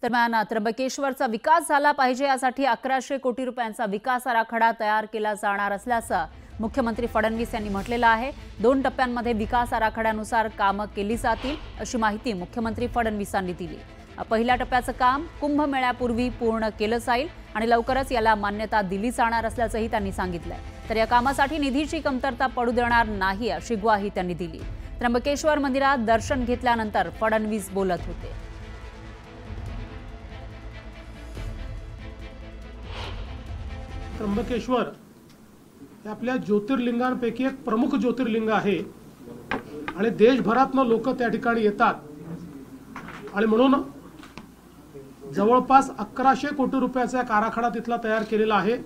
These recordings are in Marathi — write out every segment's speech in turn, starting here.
दरम्यान त्र्यंबकेश्वरचा विकास झाला पाहिजे यासाठी 1100 कोटी रुपयांचा विकास आराखडा तयार केला जाणार असल्याचं मुख्यमंत्री फडणवीस यांनी म्हटलेलं आहे। 2 टप्प्यांमध्ये विकास आराखड्यानुसार कामं केली जातील अशी माहिती मुख्यमंत्री फडणवीसांनी दिली। पहिल्या टप्प्याचं काम कुंभमेळ्यापूर्वी पूर्ण केलं जाईल आणि लवकरच याला मान्यता दिली जाणार असल्याचंही त्यांनी सांगितलंय। तर या कामासाठी निधीची कमतरता पडू देणार नाही अशी ग्वाही त्यांनी दिली। त्र्यंबकेश्वर मंदिरात दर्शन घेतल्यानंतर फडणवीस बोलत होते। त्र्यंबकेश्वर हे आपल्या ज्योतिर्लिंगांपैकी एक प्रमुख ज्योतिर्लिंग आहे आणि देशभरातून लोक त्या ठिकाणी येतात आणि म्हणून जवळपास 1100 कोटी रुपयाचा एक आराखडा तिथला तयार केलेला आहे।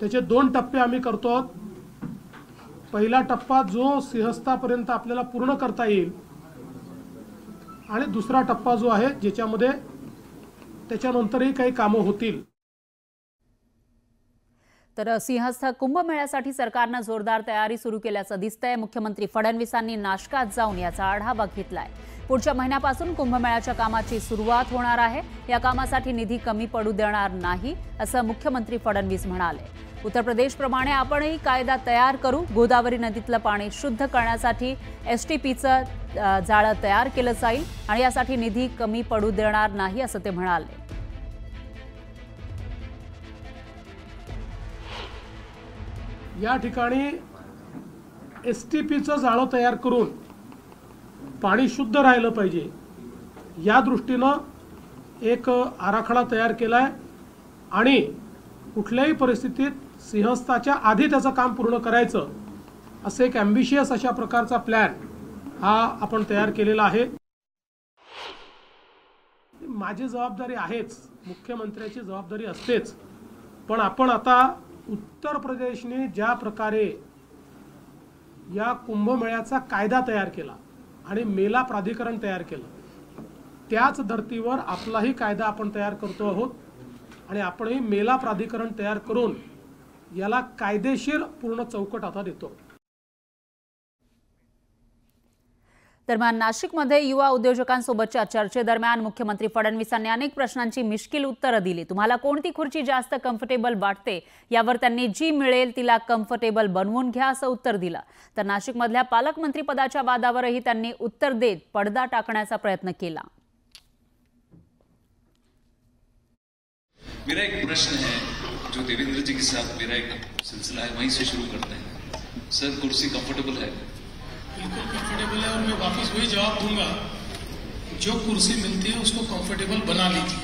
त्याचे 2 टप्पे आम्ही करतो आहोत। पहिला टप्पा जो सिंहस्थापर्यंत आपल्याला पूर्ण करता येईल आणि दुसरा टप्पा जो आहे ज्याच्यामध्ये त्याच्यानंतरही काही कामं होतील। तर सिंहस्थ कुंभमेळ्यासाठी सरकारने जोरदार तयारी सुरू केल्याचं दिसतंय। मुख्यमंत्री फडणवीसांनी नाशकात जाऊन याचा आढावा घेतलाय। पुढच्या महिन्यापासून कुंभमेळ्याच्या कामाची सुरुवात होणार आहे। या कामासाठी निधी कमी पडू देणार नाही असं मुख्यमंत्री फडणवीस म्हणाले। उत्तर प्रदेशप्रमाणे आपणही कायदा तयार करू। गोदावरी नदीतलं पाणी शुद्ध करण्यासाठी एसटीपीचं जाळं तयार केलं जाईल आणि यासाठी निधी कमी पडू देणार नाही असं ते म्हणाले। या ठिकाणी एसटीपीचं जाळं तयार करून पाणी शुद्ध राहिलं पाहिजे या दृष्टीनं एक आराखडा तयार केलाय आणि कुठल्याही परिस्थितीत सिंहस्थाच्या आधी त्याचं काम पूर्ण करायचं असं एक ॲम्बिशियस अशा प्रकारचा प्लॅन हा आपण तयार केलेला आहे। माझी जबाबदारी आहेच, मुख्यमंत्र्याची जबाबदारी असतेच, पण आपण आता उत्तर प्रदेशने ज्या प्रकारे या कुंभमेळ्याचा कायदा तयार केला आणि मेला प्राधिकरण तयार केलं त्याच धर्तीवर आपलाही कायदा आपण तयार करतो आहोत आणि आपणही मेला प्राधिकरण तयार करून याला कायदेशीर पूर्ण चौकट आता देतो। दरम्यान नाशिकमध्ये युवा उद्योजकांसोबतच्या चर्चेदरम्यान मुख्यमंत्री फडणवीसांनी अनेक प्रश्नांची मिश्किल उत्तरं दिली। तुम्हाला कोणती खुर्ची जास्त कम्फर्टेबल वाटते यावर त्यांनी जी मिळेल तिला कम्फर्टेबल बनवून घ्या असं उत्तर दिलं। तर नाशिकमधल्या पालकमंत्री पदाच्या वादावरही त्यांनी उत्तर देत पडदा टाकण्याचा प्रयत्न केला। मेरा एक प्रश्न है जो देवेंद्र जी के साथ मेरा एक सिलसिला है, वहीं से शुरू करते हैं। सर, कुर्सी कंफर्टेबल है? बिल्कुल कंफर्टेबल है और मैं वापस वही जवाब दूंगा, जो कुर्सी मिलती है उसको कंफर्टेबल बना लीजिए।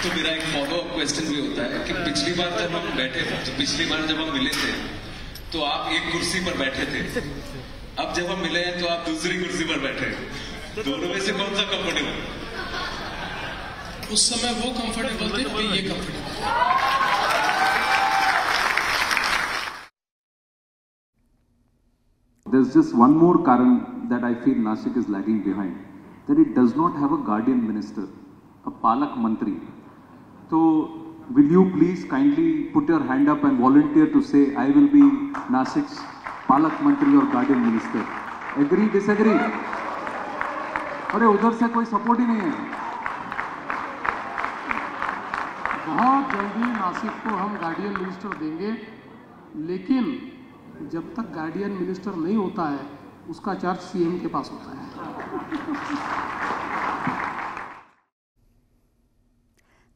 तो मेरा एक फॉलो अप क्वेश्चन भी होता है कि पिछली बार जब हम मिले थे तो आप एक कुर्सी पर बैठे थे, अब जब हम मिले हैं तो आप दूसरी कुर्सी पर बैठे हैं। दोनों में से कौन सा कंफर्टेबल? उस समय वो कंफर्टेबल थे, अभी ये comfortable. There's just one more karan that I feel Nashik is lagging behind, that it does not have a guardian minister, a palak mantri. So will you please kindly put your hand up and volunteer to say I will be Nasik's palak mantri or guardian minister? Agree, disagree? अरे उधर से कोई सपोर्ट ही नहीं है। बहुत जल्दी नासिक को हम गार्डियन मिनिस्टर देंगे, लेकिन जब तक गार्डियन मिनिस्टर नहीं होता है उसका चार्ज सीएम के पास होता है।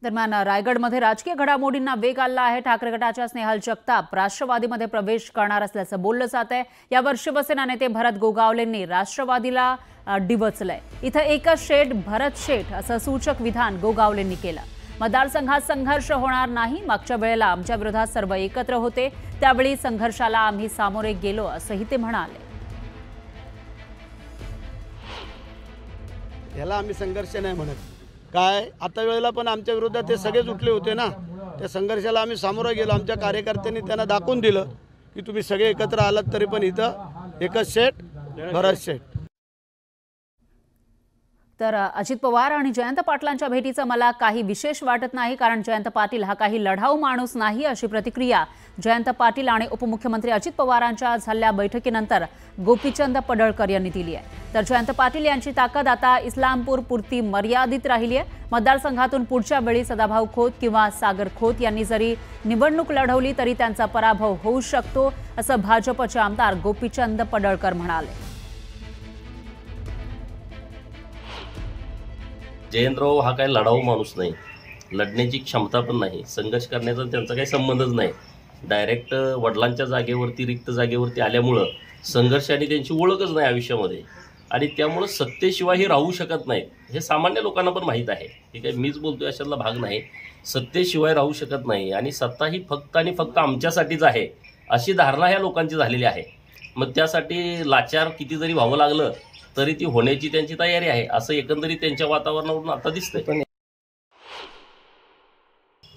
दरम्यान रायगडमध्ये राजकीय घडामोडींना वेग आला आहे। ठाकरे गटाच्या स्नेहल जगताप राष्ट्रवादीमध्ये प्रवेश करणार असल्याचं बोललं जात आहे। यावर शिवसेना नेते भरत गोगावलेंनी राष्ट्रवादीला डिवचलंय। इथं एकच शेठ भरत शेठ असं सूचक विधान गोगावलेंनी केलं। मतदारसंघात संघर्ष होणार नाही, मागच्या वेळेला आमच्या विरोधात सर्व एकत्र होते, त्यावेळी संघर्षाला आम्ही सामोरे गेलो असंही ते म्हणाले। याला आम्ही संघर्ष नाही म्हणत, काय आता वेळेला पण आमच्या विरोधात ते सगळेच उठले होते ना, त्या संघर्षाला आम्ही सामोरे गेलो। आमच्या कार्यकर्त्यांनी त्यांना दाखवून दिलं की तुम्ही सगळे एकत्र आलात तरी पण इथं एकच शेठ भरत शेठ। तर अजित पवार आणि जयंत पाटलांच्या भेटीचं मला काही विशेष वाटत नाही, कारण जयंत पाटील हा काही लढाऊ माणूस नाही, अशी प्रतिक्रिया जयंत पाटील आणि उपमुख्यमंत्री अजित पवारांच्या झालेल्या बैठकीनंतर गोपीचंद पडळकर यांनी दिली आहे। तर जयंत पाटील यांची ताकद आता इस्लामपूर पुरती मर्यादित राहिली आहे। मतदारसंघातून पुढच्या वेळी सदाभाऊ खोत किंवा सागर खोत यांनी जरी निवडणूक लढवली तरी त्यांचा पराभव होऊ शकतो, असं भाजपचे आमदार गोपीचंद पडळकर म्हणाले। जयंतराव हा काही लढाऊ माणूस नाही, लढण्याची क्षमता पण नाही, संघर्ष करण्याचा त्यांचा काही संबंधच नाही। डायरेक्ट वडिलांच्या जागेवरती रिक्त जागेवरती आल्यामुळं संघर्षाने त्यांची ओळखच नाही आयुष्यामध्ये, आणि त्यामुळं सत्तेशिवाय हे राहू शकत नाहीत। हे सामान्य लोकांना पण माहीत आहे, हे काही मीच बोलतोय अशातला भाग नाही। सत्तेशिवाय राहू शकत नाही आणि सत्ता ही फक्त आणि फक्त आमच्यासाठीच आहे अशी धारणा ह्या लोकांची झालेली आहे। मग त्यासाठी लाचार किती जरी व्हावं लागलं तरी ती होण्याची त्यांची तयारी आहे, असं एकंदरीत त्यांच्या वातावरणावरून आता दिसतंय। पण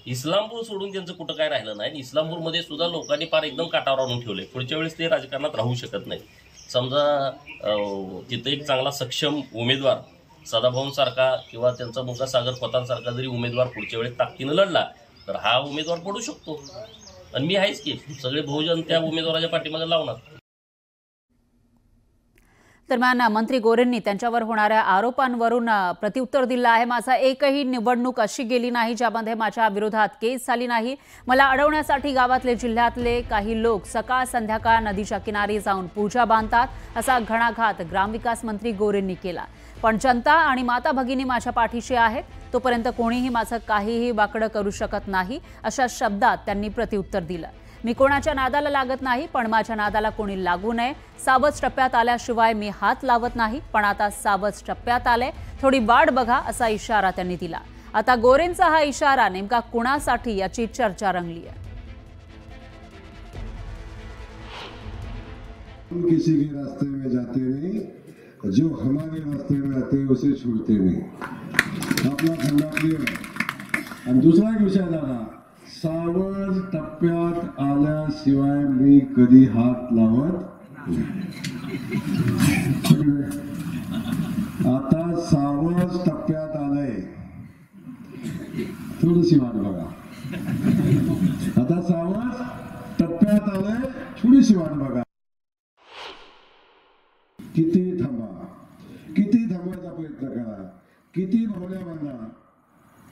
इस्लामपूर सोडून त्यांचं कुठं काय राहिलं नाही। इस्लामपूरमध्ये सुद्धा लोकांनी फार एकदम काटावर आणून ठेवले, पुढच्या वेळेस ते राजकारणात राहू शकत नाही। समजा तिथं एक चांगला सक्षम उमेदवार सदाभाऊंसारखा किंवा त्यांचा मुलगा सागर खोतांसारखा जरी उमेदवार पुढच्या वेळेस ताकदीनं लढला तर हा उमेदवार पडू शकतो, आणि मी आहेच की, सगळे बहुजन त्या उमेदवाराच्या पाठीमागे लावणार। दरम्यान मंत्री गोरेंनी त्यांच्यावर होणाऱ्या आरोपांवरून प्रत्युत्तर दिलं आहे। माझा एकही निवडणूक अशी गेली नाही ज्यामध्ये माझ्या विरोधात केस झाली नाही। मला अडवण्यासाठी गावातले जिल्ह्यातले काही लोक सकाळ संध्याकाळ नदीच्या किनारी जाऊन पूजा बांधतात, असा घणाघात ग्रामविकास मंत्री गोरेंनी केला। पण जनता आणि माता भगिनी माझ्या पाठीशी आहेत, तोपर्यंत कोणीही माझं काहीही वाकडं करू शकत नाही, अशा शब्दात त्यांनी प्रत्युत्तर दिलं। मी कोणाच्या नादाला लागत नाही, पण माझ्या नादाला कोणी लागू नये। सावध टप्प्यात आल्याशिवाय मी हात लावत नाही, पण आता सावध टप्प्यात आले, थोडी वाट बघा, असा इशारा त्यांनी दिला। आता गोरेंचा हा इशारा नेमका कुणासाठी याची चर्चा रंगली आहे। किसी के रास्ते में जाते नहीं, जो हमारे रास्ते में आते हैं उसे छोड़ते नहीं। आपला खंडा क्लियर। आणि दुसरा एक विषय झाला, सावध टप्प्यात आल्याशिवाय मी कधी हात लावत नाही। आता सावध टप्प्यात आलंय, थोडीशी वाट बघा। आता सावध टप्प्यात आलंय, थोडीशी वाट बघा। किती थांबा, किती थांबवायचा प्रयत्न करा, किती भावल्या बांधा,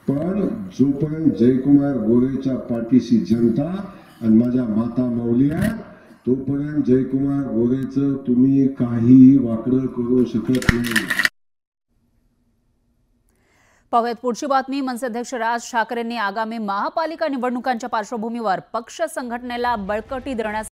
पण जोपर्यंत जयकुमार गोरेच्या पाठीशी जनता आणि माझ्या माता माऊली आहे, तोपर्यंत जयकुमार गोरेचं तुम्ही काही वाकडं करू शकत नाही। पाहूयात पुढची बातमी। मनसे अध्यक्ष राज ठाकरेंनी आगामी महापालिका निवडणुकांच्या पार्श्वभूमीवर पक्ष संघटनेला बळकटी देण्यास